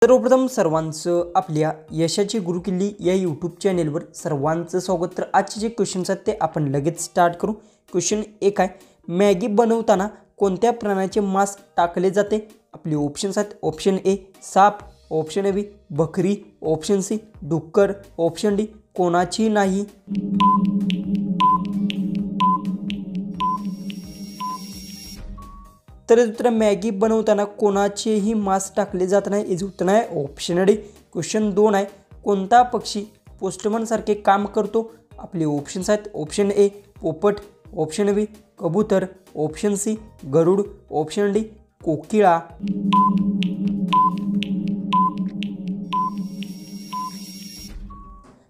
सर्वप्रथम सर्वांचं आपल्या यशाची गुरुकिल्ली या यूट्यूब चॅनेलवर सर्वांचं स्वागत। तर आजचे जे क्वेश्चन्स आहेत ते आपण लगेच स्टार्ट करू। क्वेश्चन 1 आहे, मॅगी बनवताना कोणत्या प्राण्याचे मांस टाकले जाते? आपले ऑप्शन्स आहेत ऑप्शन ए साप, ऑप्शन बी बकरी, ऑप्शन सी डुक्कर, ऑप्शन डी कोणाची नाही। तर उत्तर मॅगी बनवताना कोणाचेही मांस टाकले जात नाही, याचे उत्तर आहे ऑप्शन डी। क्वेश्चन 2 आहे, कोणता पक्षी पोस्टमन सारखे काम करतो? आपले ऑप्शन्स आहेत ऑप्शन ए पोपट, ऑप्शन बी कबूतर, ऑप्शन सी गरुड, ऑप्शन डी कोकिळा।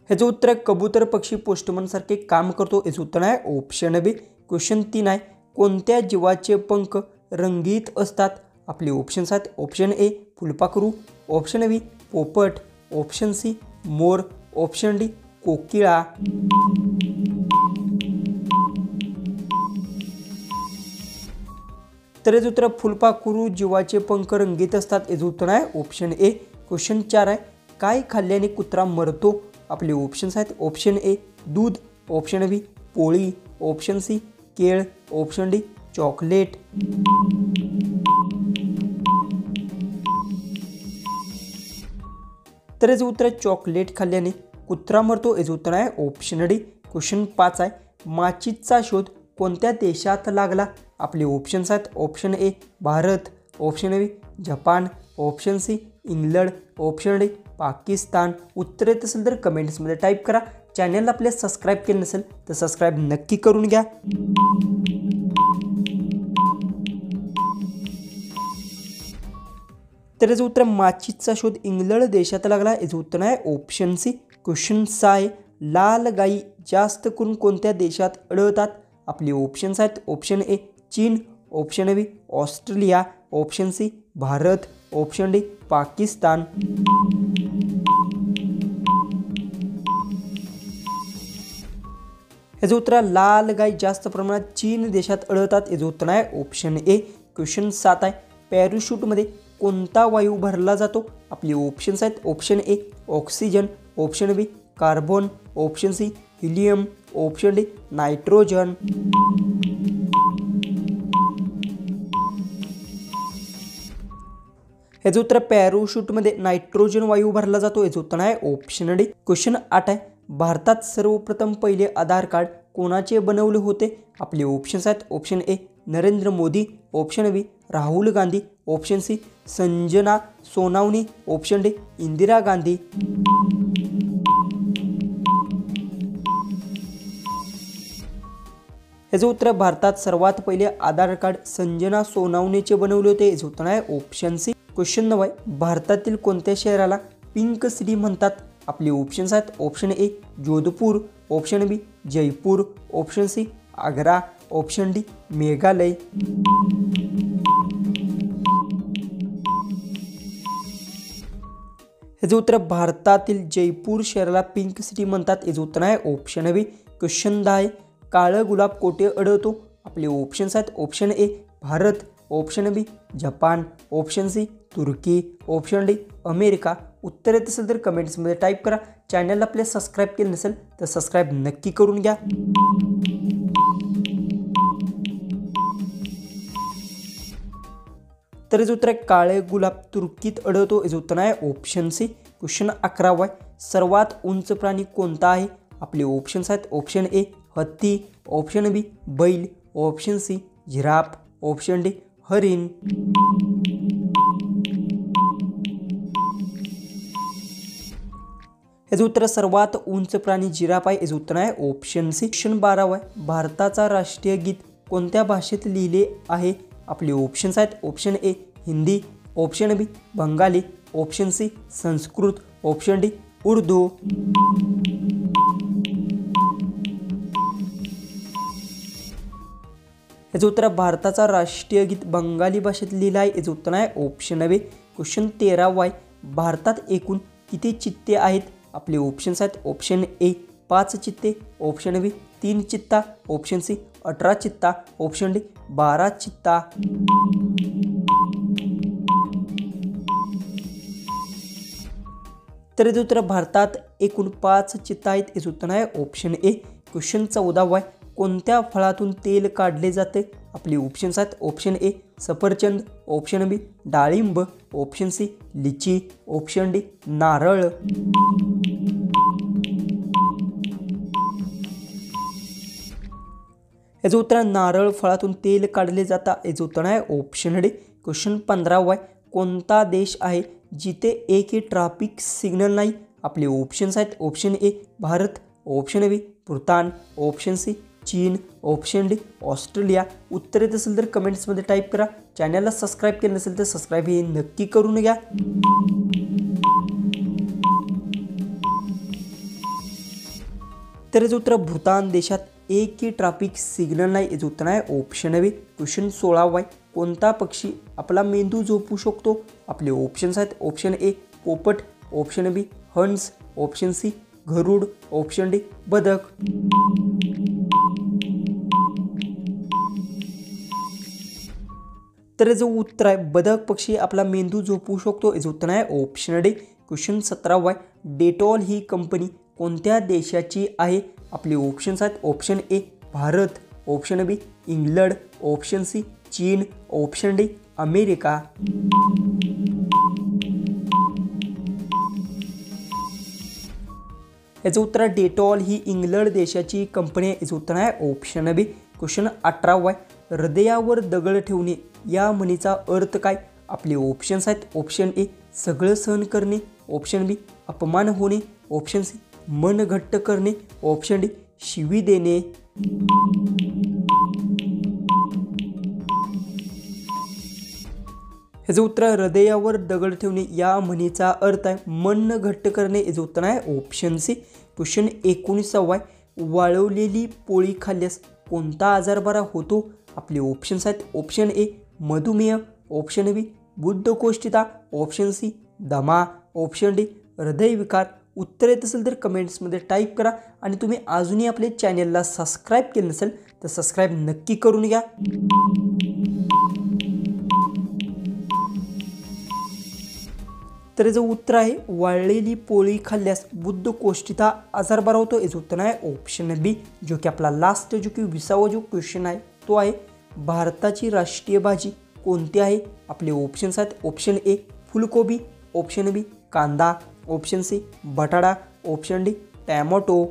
ह्याचं उत्तर आहे कबूतर पक्षी पोस्टमन सारखे काम करतो, याचे उत्तर आहे ऑप्शन बी। क्वेश्चन 3 आहे, कोणत्या जीवाचे पंख रंगीत असतात? आपले ऑप्शन्स आहेत ऑप्शन ए फुलपाखरू, ऑप्शन बी पोपट, ऑप्शन सी मोर, ऑप्शन डी कोकिळा। तर याचं उत्तर फुलपाखरू जीवाचे पंख रंगीत असतात, याचं उत्तर आहे ऑप्शन ए। क्वेश्चन 4 आहे, काय खाल्ल्याने कुत्रा मरतो? आपले ऑप्शन्स आहेत ऑप्शन ए दूध, ऑप्शन बी पोळी, ऑप्शन सी केळ, ऑप्शन डी चॉकलेट। तर याचं उत्तर चॉकलेट खाल्ल्याने कुत्रा मरतो, याचं उत्तर आहे ऑप्शन डी। क्वेश्चन 5 आहे, माचीचा शोध कोणत्या देशात लागला? आपले ऑप्शन्स आहेत option A Bharat, option B Japan, option C England, option D Pakistan. उत्तर येत असेल तर कमेंट्समध्ये टाईप करा। चॅनलला आपल्या सबस्क्राईब केलं नसेल तर सबस्क्राईब नक्की करून घ्या। तर याचं उत्तर माचीचा शोध इंग्लंड देशात लागला, याचं उत्तर आहे ऑप्शन सी। क्वेश्चन 6 आहे, लाल गाई जास्त करून कोणत्या देशात आढळतात? आपले ऑप्शन्स आहेत ऑप्शन ए चीन, option B Australia, option C Bharat, option D Pakistan. याचं उत्तर लाल गाय जास्त प्रमाणात चीन देशात आढळतात, याचं उत्तर आहे ऑप्शन ए। क्वेश्चन 7 आहे, पॅराशूटमध्ये कोणता वायू भरला जातो? आपले ऑप्शन्स आहेत option A oxygen, option B carbon, option C helium, option D nitrogen. याचं उत्तर पॅराशूटमध्ये नायट्रोजन वायू भरला जातो, याचं उत्तर आहे ऑप्शन डी। क्वेश्चन 8 आहे, भारतात सर्वप्रथम पहिले आधार कार्ड कोणाचे बनवले होते? आपले ऑप्शन्स आहेत option A Narendra Modi, option B Rahul Gandhi, option C Sanjana Sonawane, option D Indira Gandhi. याचं उत्तर भारतात सर्वात पहिले आधार कार्ड संजना सोनावणेचे बनवले होते, याचं उत्तर आहे ऑप्शन सी। क्वेश्चन 9 आहे, भारतातील कोणत्या शहराला पिंक सिटी म्हणतात? आपले ऑप्शन्स आहेत option A Jodhpur, option B Jaipur, option C Agra, option D Meghalaya. याचं उत्तर भारतातील जयपूर शहराला पिंक सिटी म्हणतात, याचं उत्तर आहे ऑप्शन बी। क्वेश्चन 10 आहे, काळं गुलाब कोठे आढळतो? आपले ऑप्शन्स आहेत option A Bharat, option B Japan, option C तुर्की, ऑप्शन डी अमेरिका। उत्तर येत असेल तर कमेंट्समध्ये टाईप करा। चॅनलला आपल्या सबस्क्राईब केलं नसेल तर सबस्क्राईब नक्की करून घ्या। तर याचं उत्तर काळे गुलाब तुर्कीत आढळतो, याचं उत्तर आहे ऑप्शन सी। क्वेश्चन 11 आहे, सर्वात उंच प्राणी कोणता आहे? आपले ऑप्शन्स आहेत ऑप्शन ए हत्ती, ऑप्शन बी बैल, option C giraffe, option D हरिण। याचं उत्तर सर्वात उंच प्राणी जिराफ आहे, याचं उत्तर आहे ऑप्शन सी। क्वेश्चन 12 आहे, भारताचा राष्ट्रीय गीत कोणत्या भाषेत लिहिले आहे? आपले ऑप्शन्स आहेत option A Hindi, option B Bengali, option C Sanskrit, option D Urdu. याचं उत्तर भारताचा राष्ट्रीय गीत बंगाली भाषेत लिहिलं आहे, याचं उत्तर आहे ऑप्शन बी। क्वेश्चन 13 आहे, भारतात एकूण किती चित्ते आहेत? आपले ऑप्शन्स आहेत ऑप्शन ए 5 चित्ते, ऑप्शन बी 3 चित्ता, ऑप्शन सी 18 चित्ता, ऑप्शन डी 12 चित्ता। तर याचं उत्तर भारतात एकूण 5 चित्ता आहेत. याचं उत्तर आहे ऑप्शन ए. क्वेश्चन 14 आहे. कोणत्या फळातून तेल काढले जाते? आपली ऑप्शन्स आहेत. ऑप्शन ए सफरचंद, ऑप्शन बी डाळिंब, ऑप्शन सी लिची, ऑप्शन डी नारळ. याचं उत्तर नारळ फळातून तेल काढले जातात. याचं उत्तर आहे ऑप्शन डी. क्वेश्चन 15 आहे. कोणता देश आहे जिथे एकही ट्रॅफिक सिग्नल नाही? आपले ऑप्शन्स आहेत. Option A Bharat, option B Bhutan, option C चीन, ऑप्शन डी ऑस्ट्रेलिया. उत्तर येत असेल तर कमेंट्समध्ये टाईप करा. चॅनलला सबस्क्राईब केलं नसेल तर सबस्क्राईब हे नक्की करून घ्या. तर याचं उत्तर भूतान देशात एकही ट्रॅफिक सिग्नल नाही. याचं उत्तर आहे ऑप्शन बी. क्वेश्चन 16 आहे. कोणता पक्षी आपला मेंदू झोपू शकतो? आपले ऑप्शन्स आहेत. ऑप्शन ए पोपट, ऑप्शन बी हंस, ऑप्शन सी गरुड, ऑप्शन डी बदक. तर याचं उत्तर आहे बदक पक्षी आपला मेंदू झोपू शकतो. याचं उत्तर आहे ऑप्शन डी. क्वेश्चन 17 आहे. डेटॉल ही कंपनी कोणत्या देशाची आहे? आपले ऑप्शन्स आहेत. Option A Bharat, option B England, option C चीन, ऑप्शन डी अमेरिका. याचं उत्तर डेटॉल ही इंग्लंड देशाची कंपनी आहे. याचं उत्तर आहे ऑप्शन बी. क्वेश्चन 18 आहे. हृदयावर दगड ठेवणे या म्हणीचा अर्थ काय? आपले ऑप्शन्स आहेत. ऑप्शन ए सगळं सहन करणे, ऑप्शन बी अपमान होणे, ऑप्शन सी मन घट्ट करणे, ऑप्शन डी शिवी देणे. याचं उत्तर हृदयावर दगड ठेवणे या म्हणीचा अर्थ आहे मन घट्ट करणे. याचं उत्तर आहे ऑप्शन सी. क्वेश्चन 19 आहे. वाळवलेली पोळी खाल्ल्यास कोणता आजार बरा होतो? आपले ऑप्शन्स आहेत. ऑप्शन ए मधुमेह, ऑप्शन बी बुद्धकोष्ठिता, ऑप्शन सी दमा, ऑप्शन डी हृदयविकार. उत्तर येत असेल तर कमेंट्समध्ये टाईप करा. आणि तुम्ही अजूनही आपल्या चॅनलला सबस्क्राईब केलं नसेल तर सबस्क्राईब नक्की करून घ्या. तर याचं उत्तर आहे वाळलेली पोळी खाल्ल्यास बुद्धकोष्ठिता आजार बरा होतो. याचं उत्तर आहे ऑप्शन बी. जो की आपला लास्ट जो की 20वा जो क्वेश्चन आहे तो आहे भारताची राष्ट्रीय भाजी कोणती आहे? आपले ऑप्शन्स आहेत. ऑप्शन ए फुलकोबी, ऑप्शन बी कांदा, ऑप्शन सी बटाटा, ऑप्शन डी टॅमॅटो.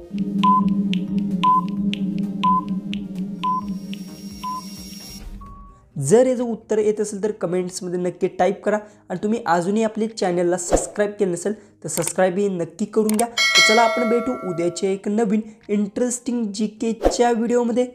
जर याचं उत्तर येत असेल तर कमेंट्समध्ये नक्की टाईप करा. आणि तुम्ही अजूनही आपल्या चॅनलला सबस्क्राईब केलं नसेल तर सबस्क्राईब ही नक्की करून घ्या. तर चला आपण भेटू उद्याच्या एक नवीन इंटरेस्टिंग GKच्या व्हिडिओमध्ये.